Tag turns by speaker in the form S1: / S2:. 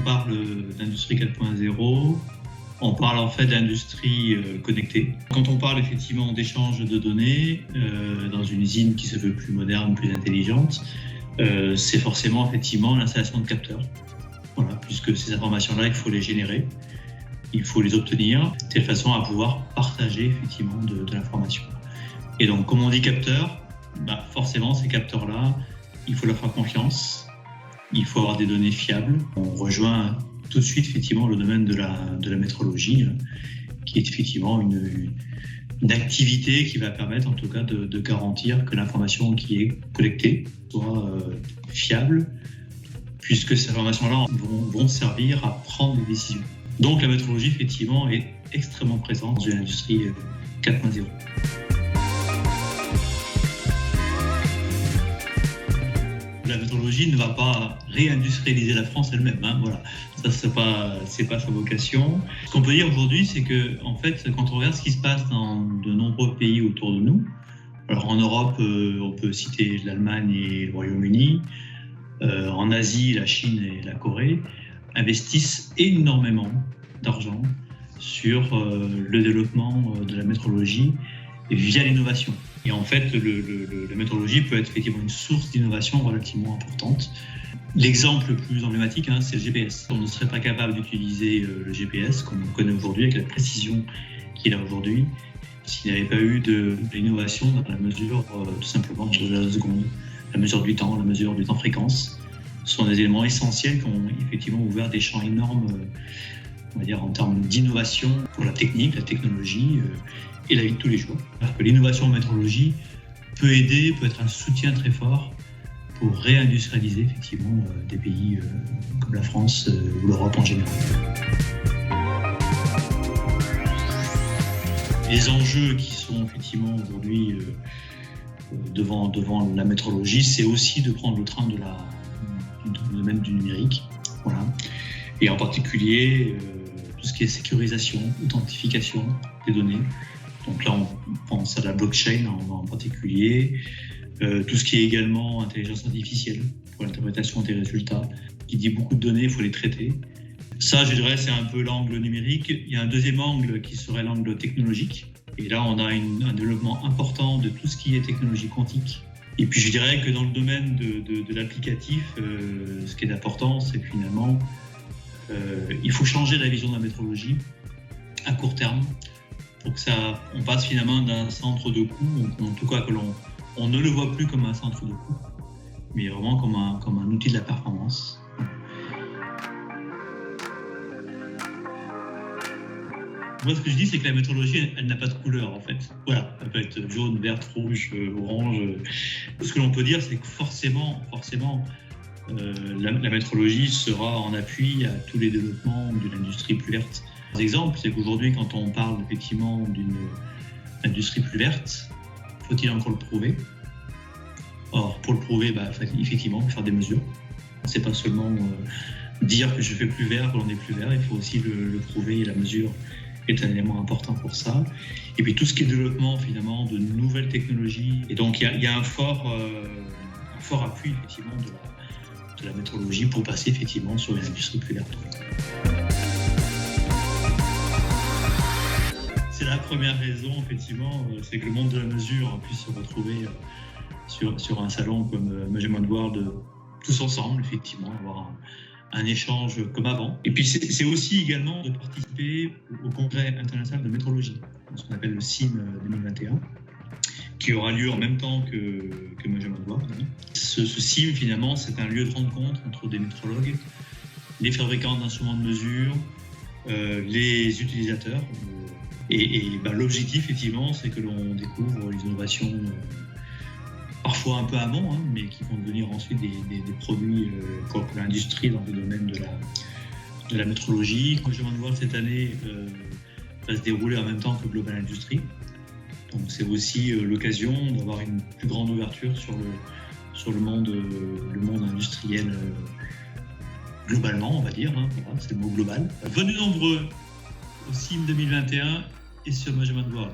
S1: parle d'industrie 4.0, on parle en fait d'industrie connectée. Quand on parle effectivement d'échange de données dans une usine qui se veut plus moderne, plus intelligente, c'est forcément effectivement l'installation de capteurs. Voilà, puisque ces informations-là, il faut les générer, il faut les obtenir de telle façon à pouvoir partager effectivement de l'information. Et donc, comme on dit capteurs, forcément ces capteurs-là, il faut leur faire confiance, il faut avoir des données fiables. On rejoint tout de suite effectivement le domaine de la métrologie, qui est effectivement une activité qui va permettre en tout cas de garantir que l'information qui est collectée soit fiable, puisque ces informations-là vont servir à prendre des décisions. Donc la métrologie effectivement est extrêmement présente dans une industrie 4.0. La métrologie ne va pas réindustrialiser la France elle-même, voilà. Ça, c'est pas sa vocation. Ce qu'on peut dire aujourd'hui, c'est que, en fait, quand on regarde ce qui se passe dans de nombreux pays autour de nous, alors en Europe, on peut citer l'Allemagne et le Royaume-Uni, en Asie, la Chine et la Corée, investissent énormément d'argent sur le développement de la métrologie via l'innovation. Et en fait, la métrologie peut être effectivement une source d'innovation relativement importante. L'exemple le plus emblématique, c'est le GPS. On ne serait pas capable d'utiliser le GPS comme on le connaît aujourd'hui, avec la précision qu'il a aujourd'hui, s'il n'y avait pas eu de l'innovation dans la mesure tout simplement de la seconde, la mesure du temps, la mesure du temps-fréquence. Ce sont des éléments essentiels qui ont effectivement ouvert des champs énormes, on va dire, en termes d'innovation pour la technique, la technologie et la vie de tous les jours. Alors que l'innovation en métrologie peut être un soutien très fort pour réindustrialiser effectivement des pays comme la France ou l'Europe en général. Les enjeux qui sont effectivement aujourd'hui devant la métrologie, c'est aussi de prendre le train du domaine du numérique. Voilà. Et en particulier, tout ce qui est sécurisation, authentification des données. Donc là, on pense à la blockchain en particulier. Tout ce qui est également intelligence artificielle pour l'interprétation des résultats. Qui dit beaucoup de données, il faut les traiter. Ça, je dirais, c'est un peu l'angle numérique. Il y a un deuxième angle qui serait l'angle technologique. Et là, on a un développement important de tout ce qui est technologie quantique. Et puis, je dirais que dans le domaine de l'applicatif, ce qui est important, c'est que finalement, il faut changer la vision de la métrologie à court terme pour que on passe finalement d'un centre de coût, en tout cas que on ne le voit plus comme un centre de coût, mais vraiment comme un outil de la performance. Moi, ce que je dis, c'est que la métrologie, elle n'a pas de couleur, en fait. Voilà, elle peut être jaune, verte, rouge, orange. Ce que l'on peut dire, c'est que forcément, la métrologie sera en appui à tous les développements d'une industrie plus verte. Un exemple, c'est qu'aujourd'hui, quand on parle effectivement d'une industrie plus verte, faut-il encore le prouver ? Or, pour le prouver, effectivement, il faut faire des mesures. C'est pas seulement dire que je fais plus vert, que l'on est plus vert, il faut aussi le prouver, et la mesure est un élément important pour ça. Et puis tout ce qui est développement finalement de nouvelles technologies. Et donc il y a un fort appui effectivement de la métrologie pour passer effectivement sur une industrie plus verte. C'est la première raison effectivement, c'est que le monde de la mesure puisse se retrouver sur un salon comme Measurement World tous ensemble effectivement, avoir un échange comme avant. Et puis c'est aussi également de participer au congrès international de métrologie, ce qu'on appelle le CIM 2021, qui aura lieu en même temps que Measurement World. Ce CIM finalement, c'est un lieu de rencontre entre des métrologues, les fabricants d'instruments de mesure, les utilisateurs. Et l'objectif effectivement, c'est que l'on découvre les innovations parfois un peu avant, mais qui vont devenir ensuite des produits pour l'industrie dans le domaine de la métrologie. Measurement World cette année va se dérouler en même temps que Global Industry. Donc c'est aussi l'occasion d'avoir une plus grande ouverture sur le monde industriel globalement, on va dire. Voilà, c'est le mot global. Venez nombreux au CIM 2021 et sur Measurement World.